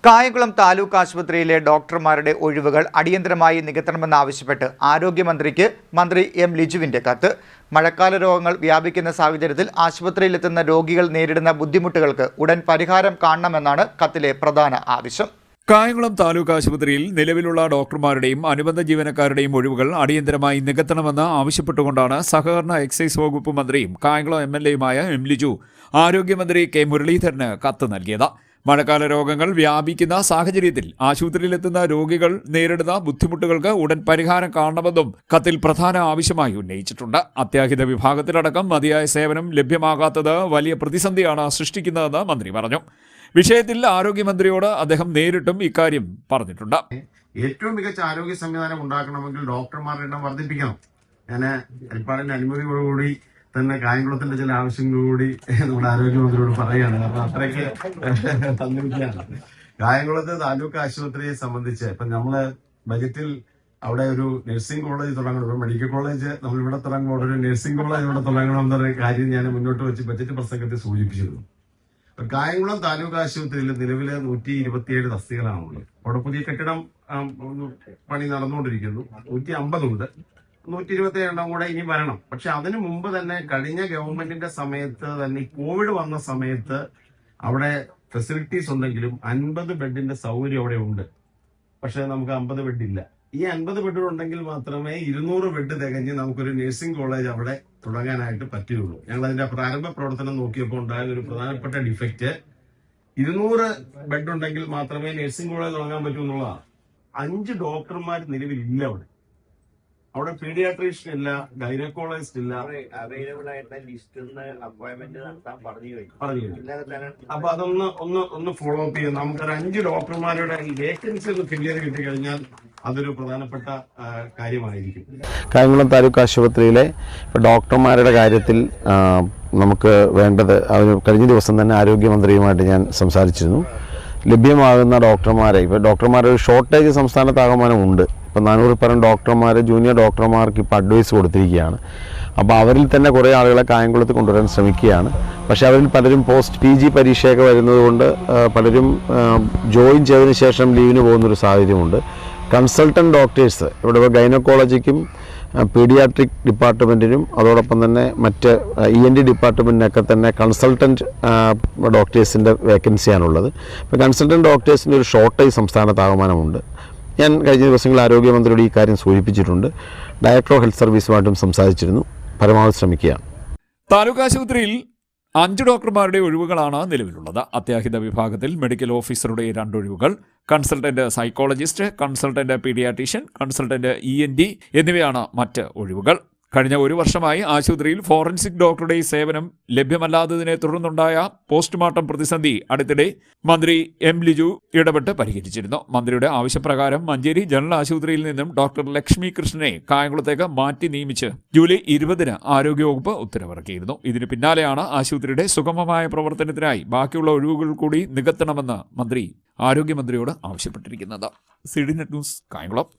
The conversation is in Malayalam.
കായംകുളം താലൂക്ക് ആശുപത്രിയിലെ ഡോക്ടർമാരുടെ ഒഴിവുകൾ അടിയന്തരമായി നികത്തണമെന്നാവശ്യപ്പെട്ട് ആരോഗ്യമന്ത്രിക്ക് മന്ത്രി എം ലിജുവിന്റെ കത്ത്. മഴക്കാല രോഗങ്ങൾ വ്യാപിക്കുന്ന സാഹചര്യത്തിൽ ആശുപത്രിയിലെത്തുന്ന രോഗികൾ നേരിടുന്ന ബുദ്ധിമുട്ടുകൾക്ക് ഉടൻ പരിഹാരം കാണണമെന്നാണ് കത്തിലെ പ്രധാന ആവശ്യം. കായംകുളം താലൂക്ക് ആശുപത്രിയിൽ നിലവിലുള്ള ഡോക്ടർമാരുടെയും അനുബന്ധ ജീവനക്കാരുടെയും ഒഴിവുകൾ അടിയന്തരമായി നികത്തണമെന്ന് ആവശ്യപ്പെട്ടുകൊണ്ടാണ് സഹകരണ എക്സൈസ് വകുപ്പ് മന്ത്രിയും കായംകുളം MLAയുമായ എം ലിജു ആരോഗ്യമന്ത്രി കെ മുരളീധരന് കത്ത് നൽകിയത്. മഴക്കാല രോഗങ്ങൾ വ്യാപിക്കുന്ന സാഹചര്യത്തിൽ ആശുപത്രിയിലെത്തുന്ന രോഗികൾ നേരിടുന്ന ബുദ്ധിമുട്ടുകൾക്ക് ഉടൻ പരിഹാരം കാണണമെന്നും കത്തിൽ പ്രധാന ആവശ്യമായി ഉന്നയിച്ചിട്ടുണ്ട്. അത്യാഹിത വിഭാഗത്തിലടക്കം മതിയായ സേവനം ലഭ്യമാകാത്തത് വലിയ പ്രതിസന്ധിയാണ് സൃഷ്ടിക്കുന്നതെന്ന് മന്ത്രി പറഞ്ഞു. വിഷയത്തിൽ ആരോഗ്യമന്ത്രിയോട് അദ്ദേഹം നേരിട്ടും ഇക്കാര്യം പറഞ്ഞിട്ടുണ്ട്. ഏറ്റവും മികച്ച ആരോഗ്യ സംവിധാനം ഉണ്ടാക്കണമെങ്കിൽ ഡോക്ടർമാരുടെ എണ്ണം വർദ്ധിപ്പിക്കണം. ഞാൻ ഹെൽപ്പാടിന്റെ അനുമതിയോടുകൂടി തന്നെ കായംകുളത്തിന്റെ ചില ആവശ്യങ്ങൾ കൂടി നമ്മുടെ ആരോഗ്യമന്ത്രിയോട് പറയുകയാണ്. കാരണം അത്രയ്ക്ക് തന്നിരിക്കുകയാണ്. കായംകുളത്ത് താലൂക്ക് ആശുപത്രിയെ സംബന്ധിച്ച് ഇപ്പൊ നമ്മള് ബജറ്റിൽ അവിടെ ഒരു നഴ്സിംഗ് കോളേജ് തുടങ്ങണം, ഒരു മെഡിക്കൽ കോളേജ് നമ്മൾ ഇവിടെ തുടങ്ങുമ്പോൾ ഒരു നഴ്സിംഗ് കോളേജ് ഇവിടെ തുടങ്ങണം എന്നൊരു കാര്യം ഞാൻ മുന്നോട്ട് വെച്ച് ബജറ്റ് പ്രസംഗത്തിൽ സൂചിപ്പിച്ചിരുന്നു. കായംകുളം താലൂക്ക് ആശുപത്രിയിൽ നിലവിലെ 127 തസ്തികകളാണുള്ളത്. അവിടെ പുതിയ കെട്ടിടം പണി നടന്നുകൊണ്ടിരിക്കുന്നു. 150 ഉണ്ട്. 127 കൂടെ ഇനി വരണം. പക്ഷെ അതിനു മുമ്പ് തന്നെ കഴിഞ്ഞ ഗവൺമെന്റിന്റെ സമയത്ത് തന്നെ കോവിഡ് വന്ന സമയത്ത് അവിടെ ഫെസിലിറ്റീസ് ഉണ്ടെങ്കിലും 50 ബെഡിന്റെ സൗകര്യം അവിടെ ഉണ്ട്. പക്ഷെ നമുക്ക് 50 ബെഡ് ഇല്ല. ഈ 50 ബെഡ് ഉണ്ടെങ്കിൽ മാത്രമേ 200 ബെഡ് തികഞ്ഞ് നമുക്കൊരു നഴ്സിംഗ് കോളേജ് അവിടെ തുടങ്ങാനായിട്ട് പറ്റുകയുള്ളൂ. ഞങ്ങൾ അതിന്റെ പ്രാരംഭ പ്രവർത്തനം നോക്കിയപ്പോൾ ഉണ്ടായ ഒരു പ്രധാനപ്പെട്ട ഡിഫക്റ്റ് 200 ബെഡ് ഉണ്ടെങ്കിൽ മാത്രമേ നഴ്സിംഗ് കോളേജ് തുടങ്ങാൻ പറ്റൂ എന്നുള്ളതാണ്. 5 ഡോക്ടർമാർ നിലവിലില്ല അവിടെ പീഡിയാട്രീഷ്യൻ ഇല്ല, ഗൈനക്കോളജിസ്റ്റ് ഇല്ല. അവൈലബിൾ ആയിട്ടുള്ള ലിസ്റ്റ് അപ്പോയിന്റ്മെന്റ് നടത്താൻ പറഞ്ഞു. അപ്പൊ അതൊന്ന് ഫോളോ അപ്പ് ചെയ്യാം. നമുക്കൊരു 5 ഡോക്ടർമാരുടെ വേക്കൻസി ഒന്ന് ഫില്ല് ചെയ്ത് കിട്ടിക്കഴിഞ്ഞാൽ അതൊരു പ്രധാനപ്പെട്ട കാര്യമായിരിക്കും. കായംകുളം താലൂക്ക് ആശുപത്രിയിലെ ഡോക്ടർമാരുടെ കാര്യത്തിൽ നമുക്ക് വേണ്ടത് കഴിഞ്ഞ ദിവസം തന്നെ ആരോഗ്യമന്ത്രിയുമായിട്ട് ഞാൻ സംസാരിച്ചിരുന്നു. ലഭ്യമാകുന്ന ഡോക്ടർമാരെ ഇപ്പോൾ ഡോക്ടർമാരുടെ ഒരു ഷോർട്ടേജ് സംസ്ഥാനത്താകമാനമുണ്ട്. ഇപ്പോൾ 400 പരം ഡോക്ടർമാർ ജൂനിയർ ഡോക്ടർമാർക്ക് ഇപ്പോൾ അഡ്വൈസ് കൊടുത്തിരിക്കുകയാണ്. അപ്പോൾ അവരിൽ തന്നെ കുറേ ആളുകളെ കായംകുളത്ത് കൊണ്ടുവരാൻ ശ്രമിക്കുകയാണ്. പക്ഷേ അവരിൽ പലരും പോസ്റ്റ് PG പരീക്ഷയൊക്കെ വരുന്നതുകൊണ്ട് പലരും ജോയിൻ ചെയ്തതിന് ശേഷം ലീവിന് പോകുന്നൊരു സാഹചര്യമുണ്ട്. കൺസൾട്ടൻറ്റ് ഡോക്ടേഴ്സ് ഇവിടെ ഗൈനക്കോളജിക്കും പീഡിയാട്രിക് ഡിപ്പാർട്ട്മെൻറ്റിനും അതോടൊപ്പം തന്നെ മറ്റ് ENT ഡിപ്പാർട്ട്മെൻറ്റിനൊക്കെ തന്നെ കൺസൾട്ടൻറ്റ് ഡോക്ടേഴ്സിൻ്റെ വേക്കൻസിയാണുള്ളത്. ഇപ്പോൾ കൺസൾട്ടൻറ്റ് ഡോക്ടേഴ്സിൻ്റെ ഒരു ഷോർട്ടേജ് സംസ്ഥാനത്താകമാനമുണ്ട്. ഞാൻ കഴിഞ്ഞ ദിവസങ്ങളിൽ ആരോഗ്യമന്ത്രിയോട് ഈ കാര്യം സൂചിപ്പിച്ചിട്ടുണ്ട്. ഡയറക്ടർ ഓഫ് ഹെൽത്ത് സർവീസുമായിട്ടും സംസാരിച്ചിരുന്നു. പരമാവധി ശ്രമിക്കുകയാണ്. താലൂക്ക് ആശുപത്രിയിൽ 5 ഡോക്ടർമാരുടെ ഒഴിവുകളാണ് നിലവിലുള്ളത്. അത്യാഹിത വിഭാഗത്തിൽ മെഡിക്കൽ ഓഫീസറുടെ 2 ഒഴിവുകൾ, consultant psychologist, consultant paediatrician, consultant ENT എന്നിവയാണ് മറ്റ് ഒഴിവുകൾ. കഴിഞ്ഞ 1 വർഷമായി ആശുപത്രിയിൽ ഫോറൻസിക് ഡോക്ടറുടെ സേവനം ലഭ്യമല്ലാത്തതിനെ തുടർന്നുണ്ടായ പോസ്റ്റ്മോർട്ടം പ്രതിസന്ധി അടുത്തിടെ മന്ത്രി എം ലിജു ഇടപെട്ട് പരിഹരിച്ചിരുന്നു. മന്ത്രിയുടെ ആവശ്യപ്രകാരം മഞ്ചേരി ജനറൽ ആശുപത്രിയിൽ നിന്നും ഡോക്ടർ ലക്ഷ്മി കൃഷ്ണനെ കായംകുളത്തേക്ക് മാറ്റി നിയമിച്ച് ജൂലൈ 20-ന് ആരോഗ്യവകുപ്പ് ഉത്തരവിറക്കിയിരുന്നു. ഇതിന് പിന്നാലെയാണ് ആശുപത്രിയുടെ സുഗമമായ പ്രവർത്തനത്തിനായി ബാക്കിയുള്ള ഒഴിവുകൾ കൂടി നികത്തണമെന്ന് മന്ത്രി ആരോഗ്യമന്ത്രിയോട് ആവശ്യപ്പെട്ടിരിക്കുന്നത്. CDNet news, Kayamkulam.